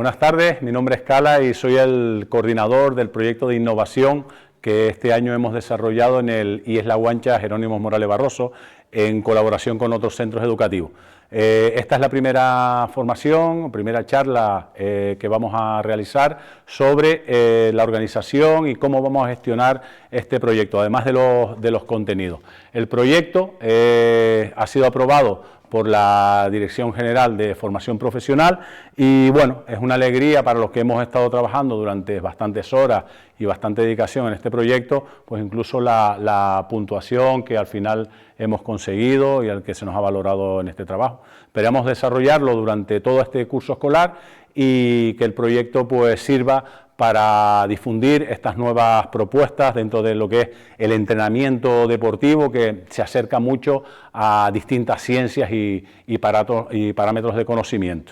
buenas tardes. Mi nombre es Cala y soy el coordinador del proyecto de innovación que este año hemos desarrollado en el IES La Guancha Jerónimo Morales Barroso en colaboración con otros centros educativos. Esta es la primera formación, primera charla que vamos a realizar sobre la organización y cómo vamos a gestionar este proyecto, además de los contenidos. El proyecto ha sido aprobado por la Dirección General de Formación Profesional y bueno, es una alegría para los que hemos estado trabajando durante bastantes horas y bastante dedicación en este proyecto, pues incluso la puntuación que al final hemos conseguido y al que se nos ha valorado en este trabajo. Esperamos desarrollarlo durante todo este curso escolar y que el proyecto pues sirva para difundir estas nuevas propuestas dentro de lo que es el entrenamiento deportivo, que se acerca mucho a distintas ciencias y parámetros de conocimiento.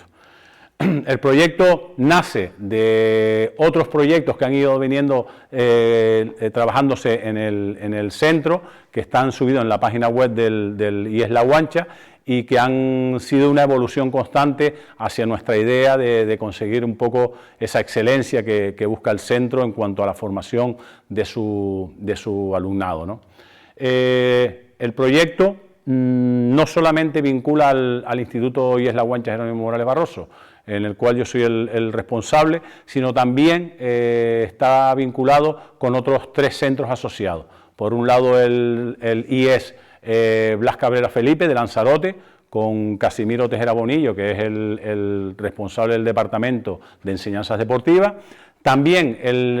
El proyecto nace de otros proyectos que han ido trabajándose en el centro, que están subidos en la página web del IES La Guancha, y que han sido una evolución constante hacia nuestra idea de conseguir un poco esa excelencia que busca el centro en cuanto a la formación de su alumnado, ¿no? El proyecto no solamente vincula al Instituto IES La Guancha Jerónimo Morales Barroso, en el cual yo soy el responsable, sino también está vinculado con otros 3 centros asociados. Por un lado el IES Blas Cabrera Felipe de Lanzarote, con Casimiro Tejera Bonillo, que es el responsable del Departamento de Enseñanzas Deportivas. También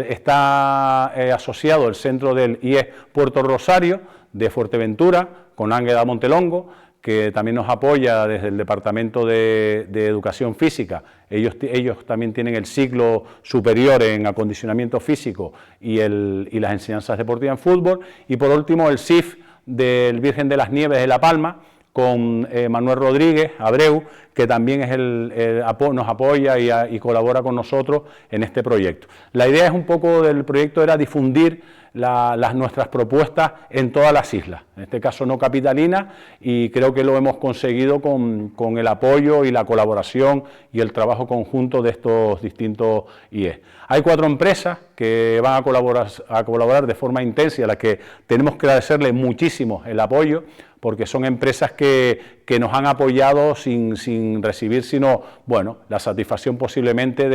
está asociado el centro del IES Puerto Rosario de Fuerteventura, con Ángela Montelongo, que también nos apoya desde el Departamento de Educación Física. Ellos también tienen el ciclo superior en acondicionamiento físico y las enseñanzas deportivas en fútbol. Y por último el CIF del Virgen de las Nieves de La Palma, con Manuel Rodríguez Abreu, que también nos apoya y colabora con nosotros en este proyecto. La idea es un poco del proyecto era difundir nuestras propuestas en todas las islas, en este caso no capitalinas, y creo que lo hemos conseguido con el apoyo y la colaboración y el trabajo conjunto de estos distintos IES. Hay 4 empresas que van a colaborar de forma intensa y a las que tenemos que agradecerles muchísimo el apoyo, porque son empresas que nos han apoyado sin recibir sino, bueno, la satisfacción posiblemente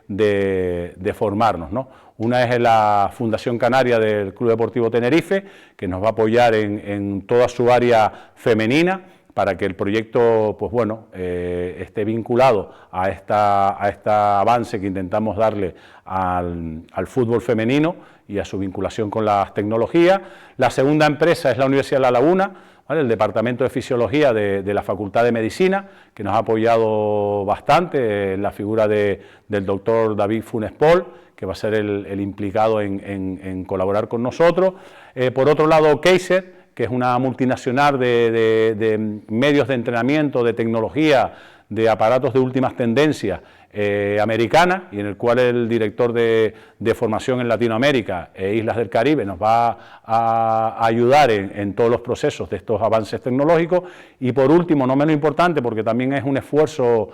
de formarnos, ¿no? Una es la Fundación Canaria del Club Deportivo Tenerife, que nos va a apoyar en toda su área femenina, para que el proyecto, pues bueno, esté vinculado a este avance que intentamos darle al fútbol femenino y a su vinculación con las tecnologías. La segunda empresa es la Universidad de La Laguna, ¿vale? El Departamento de Fisiología de la Facultad de Medicina, que nos ha apoyado bastante en la figura del doctor David Funes Pol, que va a ser el implicado en colaborar con nosotros. Por otro lado, Kaiser, que es una multinacional de medios de entrenamiento, de tecnología, de aparatos de últimas tendencias americana, y en el cual el director de formación en Latinoamérica e Islas del Caribe nos va a ayudar en todos los procesos de estos avances tecnológicos. Y por último, no menos importante, porque también es un esfuerzo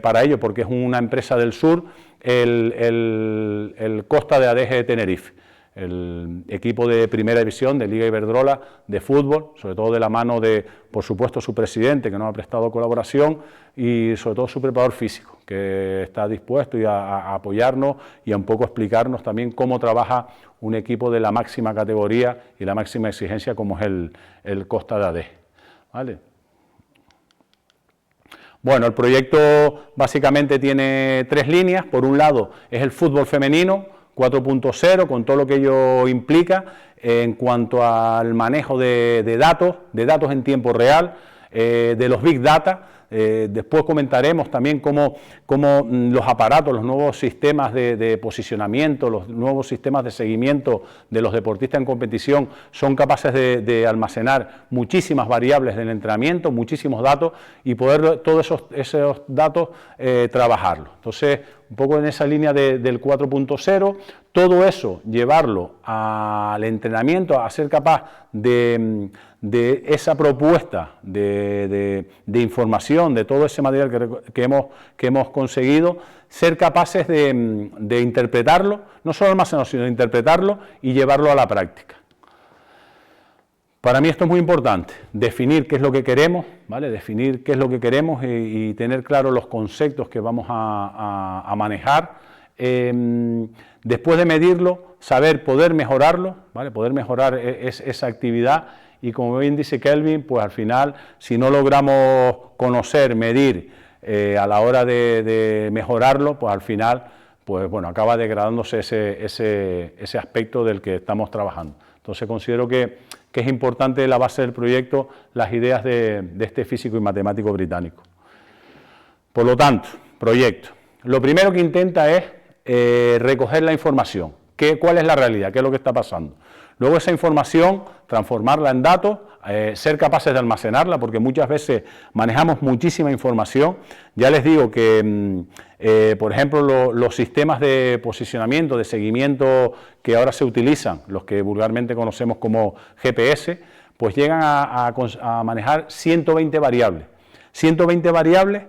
para ello, porque es una empresa del sur, el Costa de Adeje de Tenerife, el equipo de primera división de Liga Iberdrola de fútbol, sobre todo de la mano de, por supuesto, su presidente, que nos ha prestado colaboración, y sobre todo su preparador físico, que está dispuesto a apoyarnos y a un poco explicarnos también cómo trabaja un equipo de la máxima categoría y la máxima exigencia como es el Costa de Adeje, ¿vale? Bueno, el proyecto básicamente tiene 3 líneas. Por un lado es el fútbol femenino 4.0, con todo lo que ello implica en cuanto al manejo de datos en tiempo real, de los Big Data. Después comentaremos también cómo los aparatos, los nuevos sistemas de posicionamiento, los nuevos sistemas de seguimiento de los deportistas en competición son capaces de almacenar muchísimas variables del entrenamiento, muchísimos datos, y poder todos esos datos trabajarlos. Entonces, un poco en esa línea del 4.0, todo eso llevarlo al entrenamiento, a ser capaz de esa propuesta de información, de todo ese material que hemos conseguido, ser capaces de interpretarlo, no solo almacenarlo, sino de interpretarlo y llevarlo a la práctica. Para mí esto es muy importante, definir qué es lo que queremos, ¿vale? Definir qué es lo que queremos y tener claro los conceptos que vamos a manejar. Después de medirlo, saber poder mejorarlo, ¿vale? Poder mejorar esa actividad y, como bien dice Kelvin, pues al final, si no logramos conocer, medir a la hora de mejorarlo, pues al final, pues bueno, acaba degradándose ese aspecto del que estamos trabajando. Entonces considero que es importante la base del proyecto, las ideas de este físico y matemático británico. Por lo tanto, proyecto. Lo primero que intenta es recoger la información. ¿Cuál es la realidad? ¿Qué es lo que está pasando? Luego esa información, transformarla en datos, ser capaces de almacenarla, porque muchas veces manejamos muchísima información. Ya les digo que, por ejemplo, los sistemas de posicionamiento, de seguimiento que ahora se utilizan, los que vulgarmente conocemos como GPS, pues llegan a manejar 120 variables. 120 variables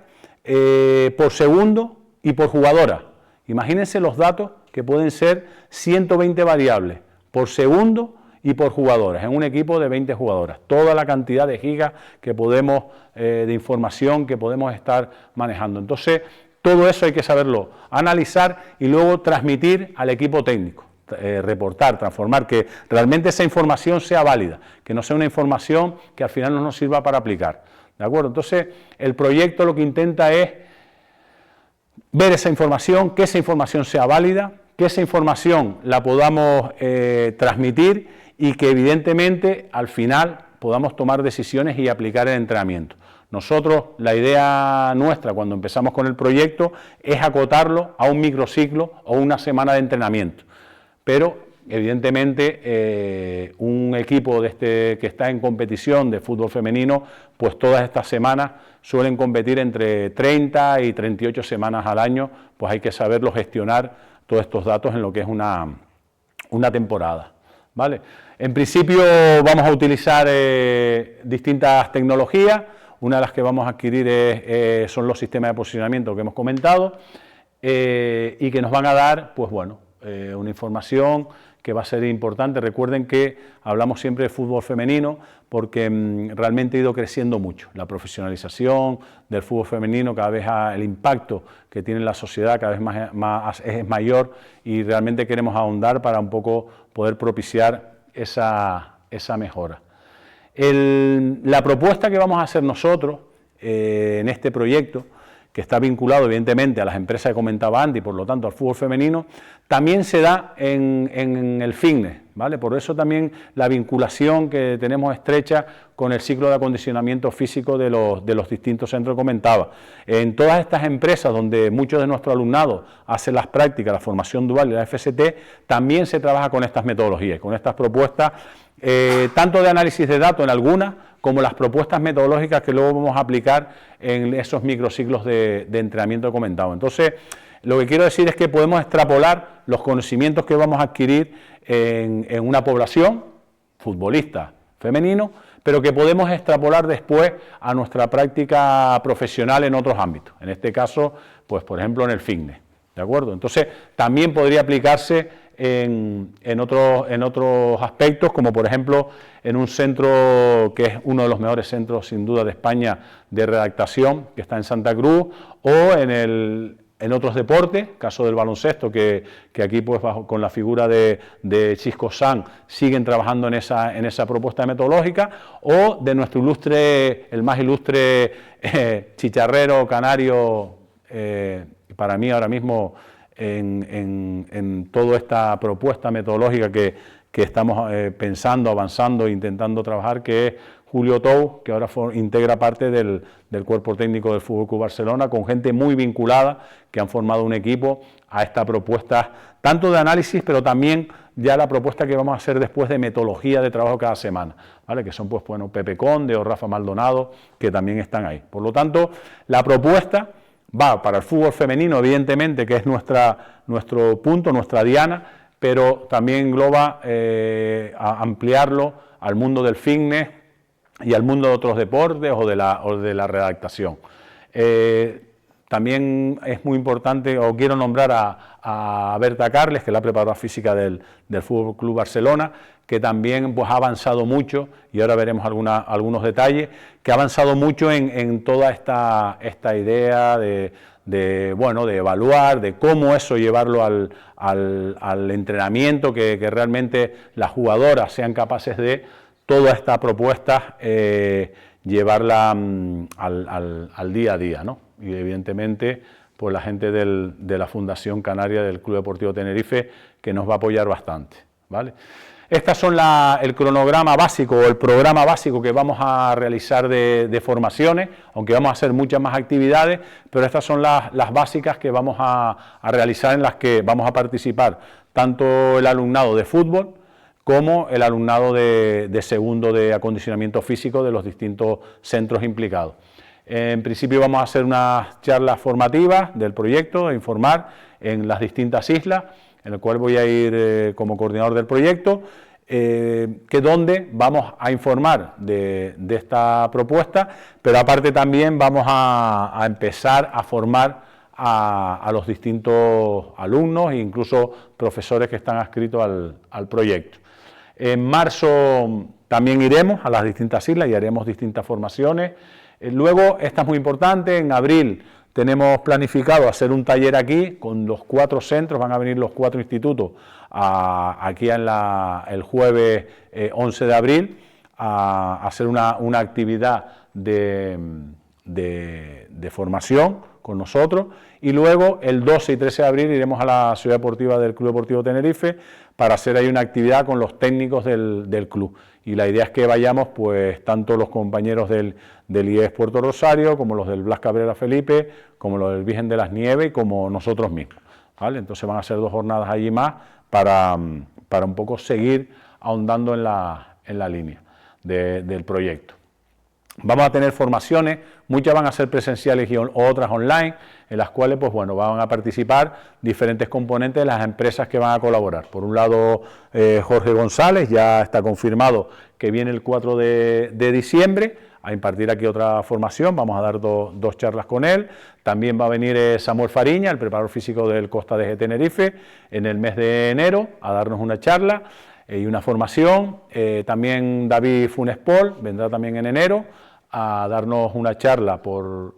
por segundo y por jugadora. Imagínense los datos que pueden ser 120 variables por segundo y por jugadoras, en un equipo de 20 jugadoras, toda la cantidad de gigas que podemos, de información que podemos estar manejando. Entonces, todo eso hay que saberlo analizar y luego transmitir al equipo técnico, reportar, transformar, que realmente esa información sea válida, que no sea una información que al final no nos sirva para aplicar, ¿de acuerdo? Entonces, el proyecto lo que intenta es ver esa información, que esa información sea válida, que esa información la podamos transmitir y que evidentemente al final podamos tomar decisiones y aplicar el entrenamiento. Nosotros, la idea nuestra cuando empezamos con el proyecto es acotarlo a un microciclo o una semana de entrenamiento, pero evidentemente un equipo que está en competición de fútbol femenino, pues todas estas semanas suelen competir entre 30 y 38 semanas al año, pues hay que saberlo gestionar todos estos datos en lo que es una temporada, ¿vale? En principio vamos a utilizar distintas tecnologías. Una de las que vamos a adquirir son los sistemas de posicionamiento que hemos comentado y que nos van a dar, pues bueno, una información que va a ser importante. Recuerden que hablamos siempre de fútbol femenino porque realmente ha ido creciendo mucho la profesionalización del fútbol femenino, cada vez el impacto que tiene en la sociedad cada vez es mayor y realmente queremos ahondar para un poco poder propiciar esa mejora. La propuesta que vamos a hacer nosotros en este proyecto, que está vinculado evidentemente a las empresas que comentaba antes y por lo tanto al fútbol femenino, también se da en el fitness, ¿vale? Por eso también la vinculación que tenemos estrecha con el ciclo de acondicionamiento físico de los distintos centros que comentaba. En todas estas empresas donde muchos de nuestros alumnados hacen las prácticas, la formación dual y la FST, también se trabaja con estas metodologías, con estas propuestas, tanto de análisis de datos en algunas, como las propuestas metodológicas que luego vamos a aplicar en esos microciclos de entrenamiento comentado. Entonces, lo que quiero decir es que podemos extrapolar los conocimientos que vamos a adquirir en una población futbolista femenino, pero que podemos extrapolar después a nuestra práctica profesional en otros ámbitos. En este caso, pues por ejemplo en el fitness, ¿de acuerdo? Entonces, también podría aplicarse en otros aspectos, como por ejemplo en un centro que es uno de los mejores centros sin duda de España de redactación, que está en Santa Cruz, o en otros deportes, caso del baloncesto, que aquí pues con la figura de Chisco San siguen trabajando en esa propuesta metodológica, o de nuestro ilustre, el más ilustre chicharrero canario, para mí ahora mismo en toda esta propuesta metodológica que estamos pensando, avanzando e intentando trabajar, que es Julio Tou, que ahora integra parte del cuerpo técnico del Fútbol Club Barcelona, con gente muy vinculada, que han formado un equipo a esta propuesta, tanto de análisis, pero también ya la propuesta que vamos a hacer después de metodología de trabajo cada semana, ¿vale? Que son pues bueno, Pepe Conde o Rafa Maldonado, que también están ahí. Por lo tanto, la propuesta va para el fútbol femenino, evidentemente, que es nuestro punto, nuestra diana, pero también engloba a ampliarlo al mundo del fitness y al mundo de otros deportes o de la redactación. También es muy importante, o quiero nombrar a Berta Carles, que es la preparadora física del Fútbol Club Barcelona, que también pues, ha avanzado mucho, y ahora veremos algunos detalles, que ha avanzado mucho en toda esta idea de evaluar, de cómo eso llevarlo al entrenamiento, que realmente las jugadoras sean capaces de toda esta propuesta llevarla al día a día, ¿no? Y evidentemente pues la gente de la Fundación Canaria del Club Deportivo Tenerife, que nos va a apoyar bastante, ¿vale? Estas son el cronograma básico o el programa básico que vamos a realizar de formaciones, aunque vamos a hacer muchas más actividades, pero estas son las básicas que vamos a realizar, en las que vamos a participar tanto el alumnado de fútbol como el alumnado de segundo de acondicionamiento físico de los distintos centros implicados. En principio vamos a hacer unas charlas formativas del proyecto, informar en las distintas islas, en el cual voy a ir como coordinador del proyecto, donde vamos a informar de esta propuesta, pero aparte también vamos a empezar a formar a los distintos alumnos e incluso profesores que están adscritos al proyecto. En marzo también iremos a las distintas islas y haremos distintas formaciones. Luego, esta es muy importante, en abril tenemos planificado hacer un taller aquí con los 4 centros, van a venir los 4 institutos aquí el jueves 11 de abril a hacer una actividad de formación con nosotros, y luego el 12 y 13 de abril iremos a la ciudad deportiva del Club Deportivo Tenerife para hacer ahí una actividad con los técnicos del club, y la idea es que vayamos pues tanto los compañeros del IES Puerto Rosario, como los del Blas Cabrera Felipe, como los del Virgen de las Nieves y como nosotros mismos, ¿vale? Entonces van a ser 2 jornadas allí más para un poco seguir ahondando en la línea del proyecto. Vamos a tener formaciones, muchas van a ser presenciales y otras online, en las cuales pues, bueno, van a participar diferentes componentes de las empresas que van a colaborar. Por un lado, Jorge González, ya está confirmado que viene el 4 de diciembre a impartir aquí otra formación, vamos a dar dos charlas con él. También va a venir Samuel Fariña, el preparador físico del Costa de Tenerife, en el mes de enero a darnos una charla y una formación. También David Funes Pol vendrá también en enero a darnos una charla por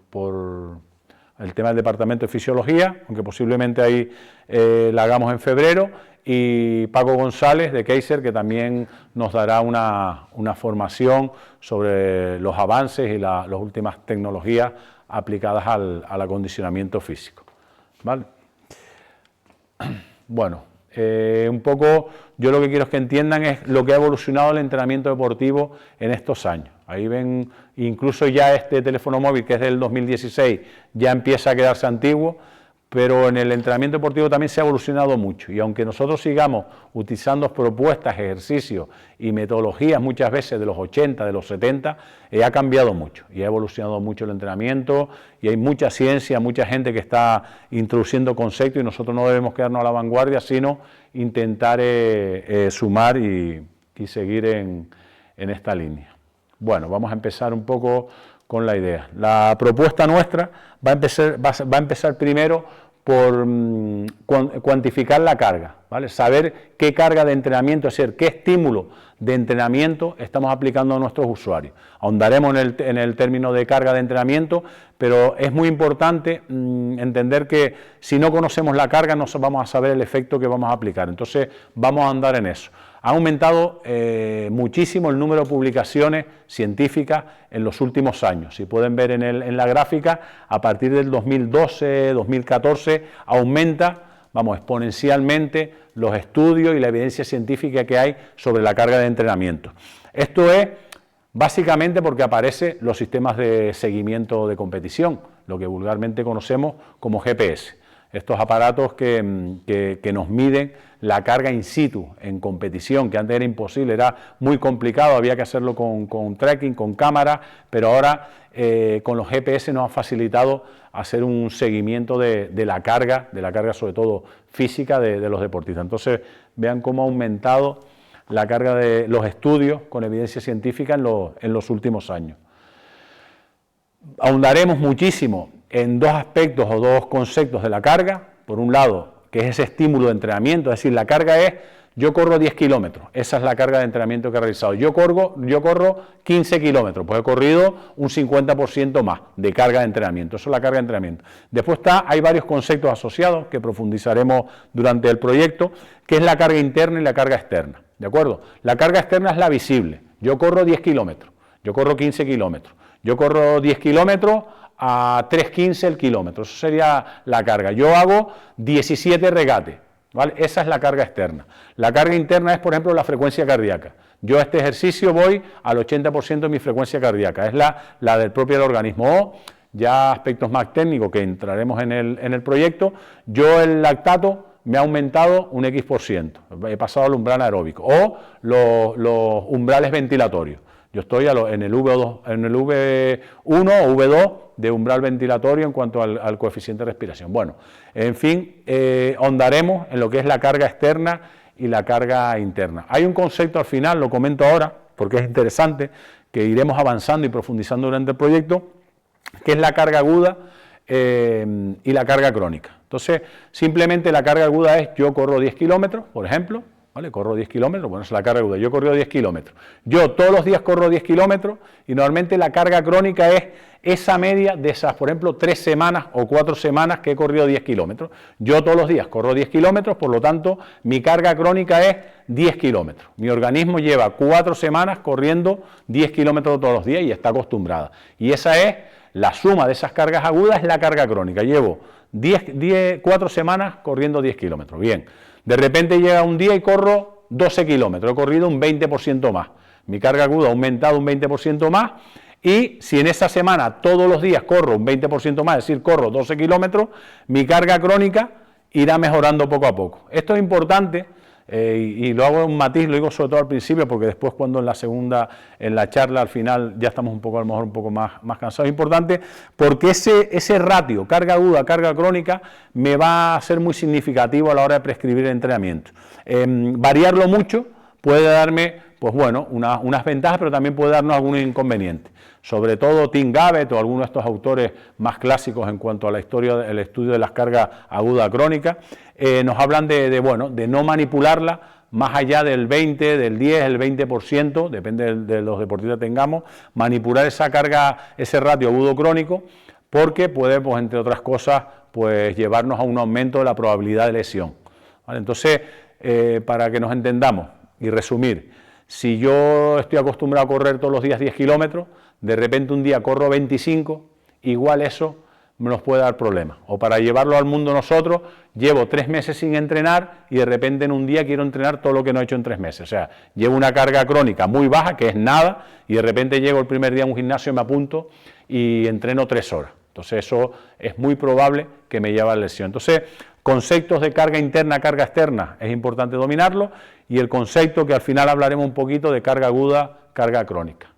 el tema del Departamento de Fisiología, aunque posiblemente ahí la hagamos en febrero, y Paco González de Kaiser, que también nos dará una formación sobre los avances y las últimas tecnologías aplicadas al acondicionamiento físico, ¿vale? Bueno, un poco yo lo que quiero es que entiendan es lo que ha evolucionado el entrenamiento deportivo en estos años. Ahí ven, incluso ya este teléfono móvil, que es del 2016, ya empieza a quedarse antiguo, pero en el entrenamiento deportivo también se ha evolucionado mucho, y aunque nosotros sigamos utilizando propuestas, ejercicios y metodologías muchas veces de los 80, de los 70, ha cambiado mucho y ha evolucionado mucho el entrenamiento, y hay mucha ciencia, mucha gente que está introduciendo conceptos, y nosotros no debemos quedarnos a la vanguardia, sino intentar sumar y seguir en esta línea. Bueno, vamos a empezar un poco con la idea. La propuesta nuestra va a empezar primero por cuantificar la carga, ¿vale? Saber qué carga de entrenamiento, es decir, qué estímulo de entrenamiento estamos aplicando a nuestros usuarios. Ahondaremos en el término de carga de entrenamiento, pero es muy importante entender que si no conocemos la carga no vamos a saber el efecto que vamos a aplicar. Entonces vamos a andar en eso. Ha aumentado muchísimo el número de publicaciones científicas en los últimos años. Si pueden ver en la gráfica, a partir del 2012, 2014, aumenta, vamos, exponencialmente los estudios y la evidencia científica que hay sobre la carga de entrenamiento. Esto es básicamente porque aparecen los sistemas de seguimiento de competición, lo que vulgarmente conocemos como GPS. Estos aparatos que nos miden la carga in situ, en competición, que antes era imposible, era muy complicado, había que hacerlo con tracking, con cámara, pero ahora con los GPS nos ha facilitado hacer un seguimiento de la carga sobre todo física de los deportistas. Entonces, vean cómo ha aumentado la carga de los estudios con evidencia científica en los últimos años. Ahondaremos muchísimo en dos aspectos o dos conceptos de la carga. Por un lado, que es ese estímulo de entrenamiento, es decir, la carga es, yo corro 10 kilómetros, esa es la carga de entrenamiento que he realizado. Yo corro 15 kilómetros, pues he corrido un 50% más de carga de entrenamiento, eso es la carga de entrenamiento. Después hay varios conceptos asociados que profundizaremos durante el proyecto, que es la carga interna y la carga externa, ¿de acuerdo? La carga externa es la visible, yo corro 10 kilómetros, yo corro 15 kilómetros, yo corro 10 kilómetros a 3.15 el kilómetro, eso sería la carga. Yo hago 17 regates, ¿vale? Esa es la carga externa. La carga interna es, por ejemplo, la frecuencia cardíaca. Yo a este ejercicio voy al 80% de mi frecuencia cardíaca, es la del propio organismo. O ya aspectos más técnicos que entraremos en el proyecto, yo el lactato me ha aumentado un X%, he pasado al umbral aeróbico, o los umbrales ventilatorios. Yo estoy en el V1 o V2 de umbral ventilatorio en cuanto al coeficiente de respiración. Bueno, en fin, ahondaremos en lo que es la carga externa y la carga interna. Hay un concepto al final, lo comento ahora, porque es interesante, que iremos avanzando y profundizando durante el proyecto, que es la carga aguda y la carga crónica. Entonces, simplemente la carga aguda es, yo corro 10 kilómetros, por ejemplo, ¿vale? Corro 10 kilómetros, bueno, es la carga aguda, yo he corrido 10 kilómetros. Yo todos los días corro 10 kilómetros y normalmente la carga crónica es esa media de esas, por ejemplo, 3 semanas o 4 semanas que he corrido 10 kilómetros. Yo todos los días corro 10 kilómetros, por lo tanto, mi carga crónica es 10 kilómetros. Mi organismo lleva 4 semanas corriendo 10 kilómetros todos los días y está acostumbrada. Y esa es la suma de esas cargas agudas, es la carga crónica. Llevo 4 semanas corriendo 10 kilómetros. Bien. De repente llega un día y corro 12 kilómetros, he corrido un 20% más. Mi carga aguda ha aumentado un 20% más y si en esa semana todos los días corro un 20% más, es decir, corro 12 kilómetros, mi carga crónica irá mejorando poco a poco. Esto es importante y lo hago en un matiz, lo digo sobre todo al principio porque después cuando en la charla al final ya estamos a lo mejor un poco más cansados. Es importante porque ese ratio, carga aguda, carga crónica, me va a ser muy significativo a la hora de prescribir el entrenamiento. Variarlo mucho puede darme, pues bueno, unas ventajas, pero también puede darnos algunos inconvenientes. Sobre todo Tim Gabbett o algunos de estos autores más clásicos en cuanto a la historia del estudio de las cargas aguda crónica, nos hablan de no manipularla más allá del 20, del 10, el 20%, depende de los deportistas que tengamos, manipular esa carga, ese ratio agudo crónico, porque puede, pues, entre otras cosas, pues llevarnos a un aumento de la probabilidad de lesión. ¿Vale? Entonces, para que nos entendamos y resumir, si yo estoy acostumbrado a correr todos los días 10 kilómetros, de repente un día corro 25, igual eso nos puede dar problemas. O para llevarlo al mundo nosotros, llevo 3 meses sin entrenar y de repente en un día quiero entrenar todo lo que no he hecho en 3 meses. O sea, llevo una carga crónica muy baja, que es nada, y de repente llego el primer día a un gimnasio, me apunto y entreno 3 horas. Entonces eso es muy probable que me lleve a lesión. Entonces, conceptos de carga interna, carga externa, es importante dominarlo, y el concepto que al final hablaremos un poquito de carga aguda, carga crónica.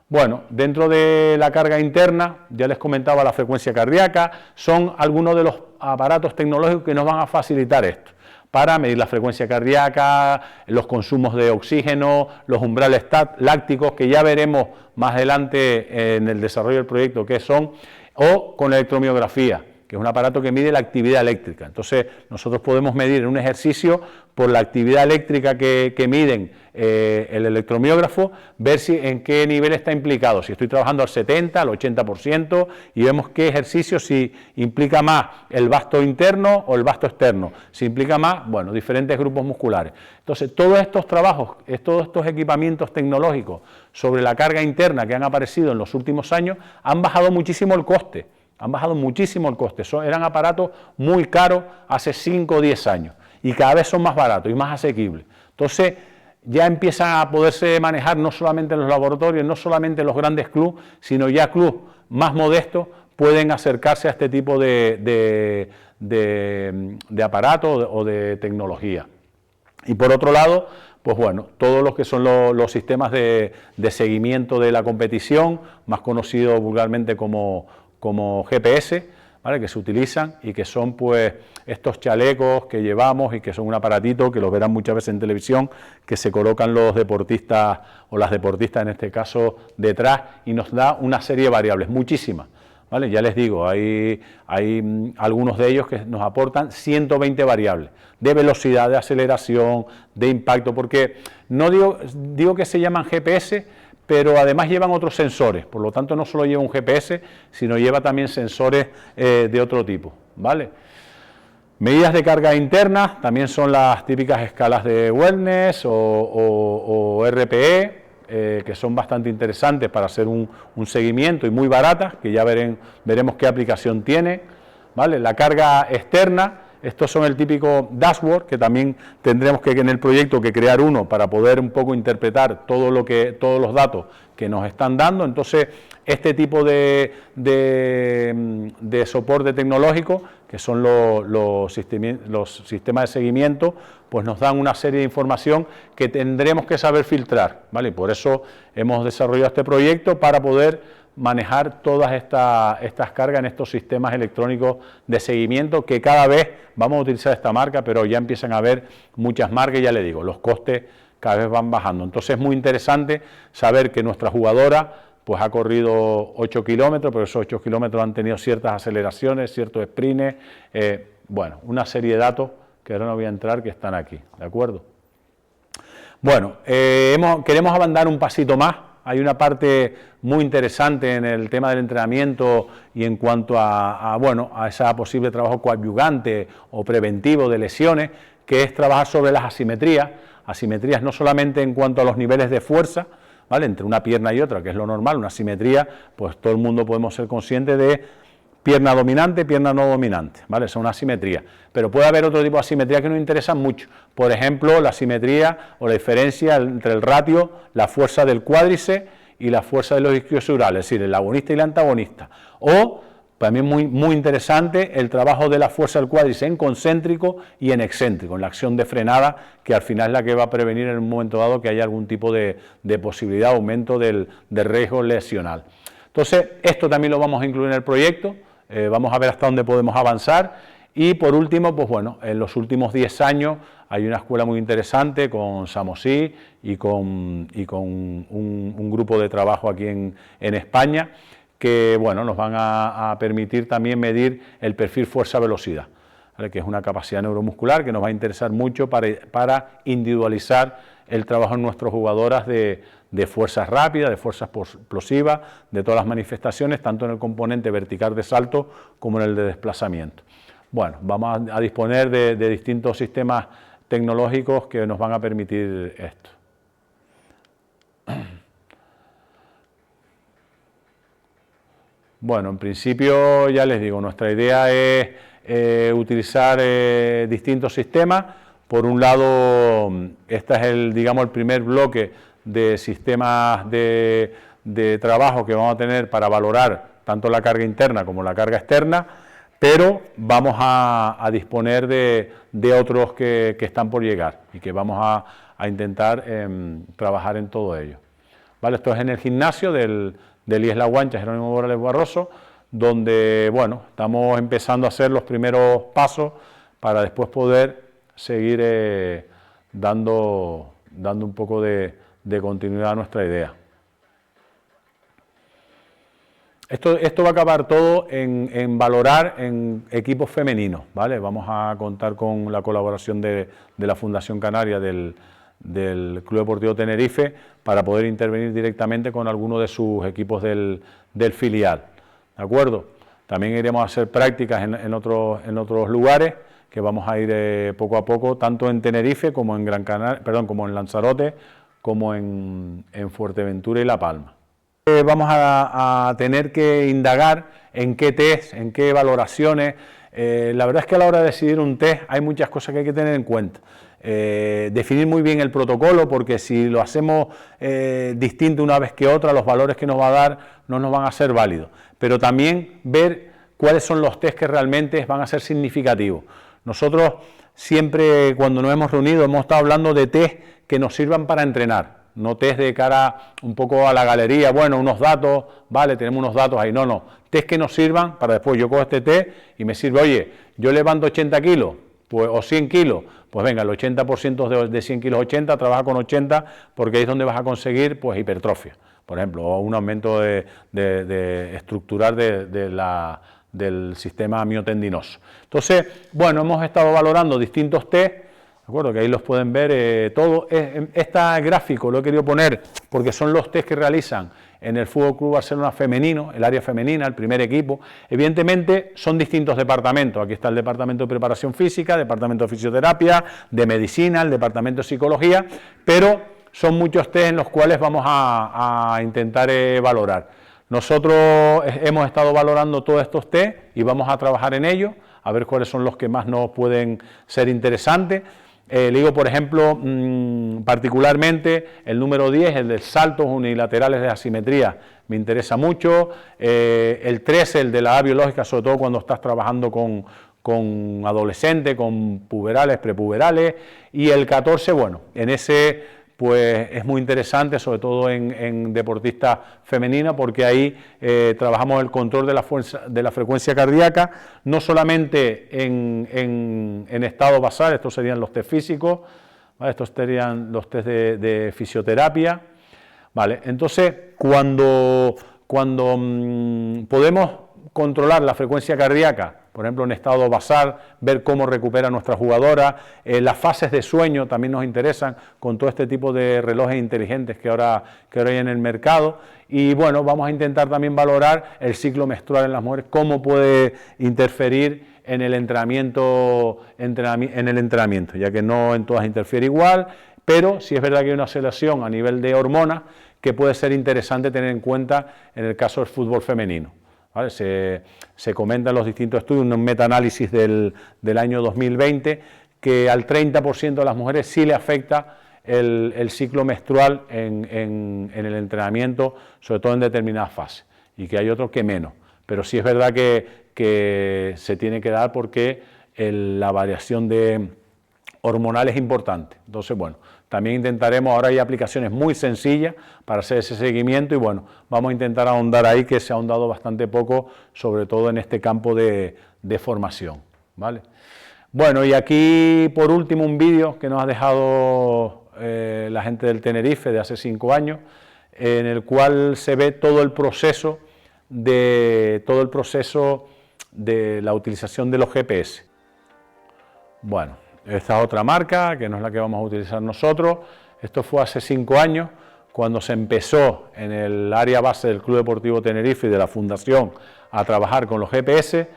Bueno, dentro de la carga interna, ya les comentaba la frecuencia cardíaca, son algunos de los aparatos tecnológicos que nos van a facilitar esto, para medir la frecuencia cardíaca, los consumos de oxígeno, los umbrales lácticos, que ya veremos más adelante en el desarrollo del proyecto qué son, o con electromiografía, que es un aparato que mide la actividad eléctrica. Entonces, nosotros podemos medir en un ejercicio, por la actividad eléctrica que miden el electromiógrafo, ver en qué nivel está implicado, si estoy trabajando al 70, al 80%, y vemos qué ejercicio, si implica más el vasto interno o el vasto externo, si implica más, bueno, diferentes grupos musculares. Entonces, todos estos trabajos, todos estos equipamientos tecnológicos sobre la carga interna que han aparecido en los últimos años, han bajado muchísimo el coste. Han bajado muchísimo el coste, eran aparatos muy caros hace 5 o 10 años y cada vez son más baratos y más asequibles. Entonces ya empiezan a poderse manejar no solamente en los laboratorios, no solamente en los grandes clubes, sino ya clubes más modestos pueden acercarse a este tipo de aparato o de tecnología. Y por otro lado, pues bueno, todos los que son los sistemas de seguimiento de la competición, más conocidos vulgarmente como GPS, ¿vale?, que se utilizan y que son pues estos chalecos que llevamos y que son un aparatito que los verán muchas veces en televisión, que se colocan los deportistas o las deportistas en este caso detrás y nos da una serie de variables, muchísimas. ¿Vale? Ya les digo, hay algunos de ellos que nos aportan 120 variables de velocidad, de aceleración, de impacto, porque no digo que se llaman GPS, pero además llevan otros sensores, por lo tanto no solo lleva un GPS, sino lleva también sensores de otro tipo, ¿vale? Medidas de carga internas, también son las típicas escalas de Wellness o RPE, que son bastante interesantes para hacer un seguimiento y muy baratas, que ya veremos qué aplicación tiene, ¿vale? La carga externa, estos son el típico dashboard, que también tendremos que en el proyecto que crear uno para poder un poco interpretar todos los datos que nos están dando. Entonces, este tipo de soporte tecnológico, que son los sistemas de seguimiento, pues nos dan una serie de información que tendremos que saber filtrar, ¿vale? Por eso hemos desarrollado este proyecto para poder manejar todas estas cargas en estos sistemas electrónicos de seguimiento, que cada vez vamos a utilizar esta marca, pero ya empiezan a haber muchas marcas y ya le digo, los costes cada vez van bajando. Entonces es muy interesante saber que nuestra jugadora pues ha corrido 8 kilómetros, pero esos 8 kilómetros han tenido ciertas aceleraciones, ciertos sprints, bueno, una serie de datos que ahora no voy a entrar, que están aquí, ¿de acuerdo? Bueno, queremos avanzar un pasito más. Hay una parte muy interesante en el tema del entrenamiento y en cuanto a ese posible trabajo coadyuvante o preventivo de lesiones, que es trabajar sobre las asimetrías no solamente en cuanto a los niveles de fuerza, ¿vale?, entre una pierna y otra, que es lo normal, una asimetría, pues todo el mundo podemos ser conscientes de pierna dominante, pierna no dominante, ¿vale? Son una asimetría, pero puede haber otro tipo de asimetría que nos interesan mucho, por ejemplo, la asimetría o la diferencia entre el ratio, la fuerza del cuádriceps y la fuerza de los isquiosurales, es decir, el agonista y el antagonista, o también muy interesante el trabajo de la fuerza del cuádriceps en concéntrico y en excéntrico, en la acción de frenada, que al final es la que va a prevenir en un momento dado que haya algún tipo de posibilidad de aumento del riesgo lesional. Entonces, esto también lo vamos a incluir en el proyecto. Vamos a ver hasta dónde podemos avanzar y por último, pues bueno, en los últimos 10 años hay una escuela muy interesante con Samosí y con un grupo de trabajo aquí en España que bueno, nos van a permitir también medir el perfil fuerza-velocidad, ¿vale?, que es una capacidad neuromuscular que nos va a interesar mucho para individualizar el trabajo en nuestras jugadoras de fuerzas rápidas, de fuerzas explosivas, de todas las manifestaciones, tanto en el componente vertical de salto como en el de desplazamiento. Bueno, vamos a disponer de distintos sistemas tecnológicos que nos van a permitir esto. Bueno, en principio ya les digo, nuestra idea es utilizar distintos sistemas. Por un lado, este es el primer bloque de sistemas de trabajo que vamos a tener para valorar tanto la carga interna como la carga externa, pero vamos a disponer de otros que están por llegar y que vamos a intentar trabajar en todo ello. ¿Vale? Esto es en el gimnasio del IES La Guancha, Jerónimo Morales Barroso, donde bueno, estamos empezando a hacer los primeros pasos para después poder seguir dando un poco de continuidad a nuestra idea. Esto va a acabar todo en valorar en equipos femeninos, ¿vale? Vamos a contar con la colaboración de la Fundación Canaria del Club Deportivo Tenerife para poder intervenir directamente con alguno de sus equipos del filial, ¿de acuerdo? También iremos a hacer prácticas en otros lugares, que vamos a ir poco a poco, tanto en Tenerife como en como en Lanzarote, como en Fuerteventura y La Palma. Vamos a tener que indagar en qué test, en qué valoraciones. La verdad es que a la hora de decidir un test hay muchas cosas que hay que tener en cuenta. definir muy bien el protocolo, porque si lo hacemos distinto una vez que otra, los valores que nos va a dar no nos van a ser válidos. Pero también ver cuáles son los test que realmente van a ser significativos. Nosotros siempre, cuando nos hemos reunido, hemos estado hablando de test que nos sirvan para entrenar, no test de cara un poco a la galería, bueno, unos datos, vale, tenemos unos datos ahí, no, test que nos sirvan para después yo cojo este test y me sirve, oye, yo levanto 80 kilos, pues, o 100 kilos, pues venga, el 80% de 100 kilos 80, trabaja con 80, porque ahí es donde vas a conseguir, pues, hipertrofia, por ejemplo, o un aumento estructural del sistema miotendinoso. Entonces, bueno, hemos estado valorando distintos test, ¿de acuerdo? Que ahí los pueden ver todo. Este gráfico lo he querido poner porque son los test que realizan en el Fútbol Club Barcelona femenino, el área femenina, el primer equipo. Evidentemente son distintos departamentos. Aquí está el departamento de preparación física, el departamento de fisioterapia, de medicina, el departamento de psicología, pero son muchos test en los cuales vamos a intentar valorar. Nosotros hemos estado valorando todos estos test y vamos a trabajar en ellos, a ver cuáles son los que más nos pueden ser interesantes. Le digo, por ejemplo, particularmente el número 10, el de saltos unilaterales de asimetría, me interesa mucho. El 13, el de la edad biológica, sobre todo cuando estás trabajando con adolescentes, con puberales, prepuberales. Y el 14, bueno, en ese pues es muy interesante, sobre todo en deportistas femeninas, porque ahí trabajamos el control de la frecuencia cardíaca, no solamente en estado basal, estos serían los test físicos, ¿vale? Estos serían los test de fisioterapia, ¿vale? Entonces, cuando podemos controlar la frecuencia cardíaca, por ejemplo, en estado basal, ver cómo recupera nuestra jugadora, las fases de sueño también nos interesan con todo este tipo de relojes inteligentes que ahora hay en el mercado, y bueno, vamos a intentar también valorar el ciclo menstrual en las mujeres, cómo puede interferir en el entrenamiento, ya que no en todas interfiere igual, pero sí es verdad que hay una aceleración a nivel de hormonas que puede ser interesante tener en cuenta en el caso del fútbol femenino. ¿Vale? Se comentan los distintos estudios, un metaanálisis del año 2020, que al 30% de las mujeres sí le afecta el ciclo menstrual en el entrenamiento, sobre todo en determinadas fases, y que hay otros que menos. Pero sí es verdad que se tiene que dar porque la variación hormonal es importante. Entonces, bueno, también intentaremos, ahora hay aplicaciones muy sencillas para hacer ese seguimiento y bueno, vamos a intentar ahondar ahí, que se ha ahondado bastante poco, sobre todo en este campo de formación, ¿vale? Bueno, y aquí por último un vídeo que nos ha dejado la gente del Tenerife de hace 5 años, en el cual se ve todo el proceso de la utilización de los GPS. Bueno, esta es otra marca, que no es la que vamos a utilizar nosotros. Esto fue hace 5 años, cuando se empezó en el área base del Club Deportivo Tenerife y de la Fundación a trabajar con los GPS.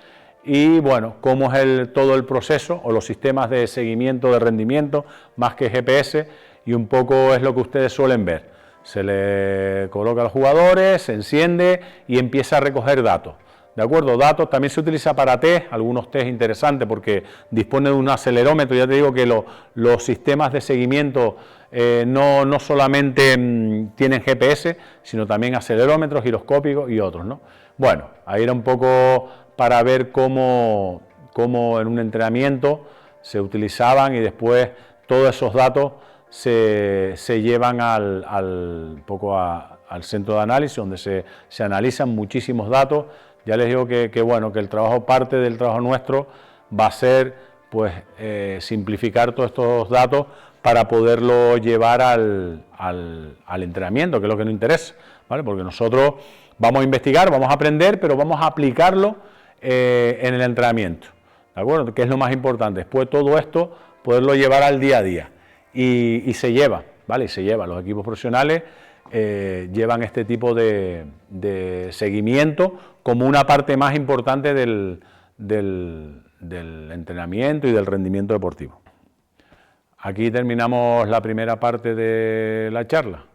Y bueno, cómo es todo el proceso o los sistemas de seguimiento de rendimiento, más que GPS, y un poco es lo que ustedes suelen ver. Se le coloca a los jugadores, se enciende y empieza a recoger datos. ¿De acuerdo? Datos, también se utiliza para test, algunos test interesantes porque dispone de un acelerómetro. Ya te digo que los sistemas de seguimiento no solamente tienen GPS, sino también acelerómetros, giroscópicos y otros, ¿no? Bueno, ahí era un poco para ver cómo en un entrenamiento se utilizaban y después todos esos datos se llevan al centro de análisis, donde se analizan muchísimos datos. Ya les digo que el trabajo, parte del trabajo nuestro va a ser pues simplificar todos estos datos para poderlo llevar al entrenamiento, que es lo que nos interesa, ¿vale? Porque nosotros vamos a investigar, vamos a aprender, pero vamos a aplicarlo en el entrenamiento, ¿de acuerdo? Que es lo más importante. Después todo esto, poderlo llevar al día a día. Y se lleva, ¿vale? Y se lleva. Los equipos profesionales llevan este tipo de seguimiento como una parte más importante del entrenamiento y del rendimiento deportivo. Aquí terminamos la primera parte de la charla.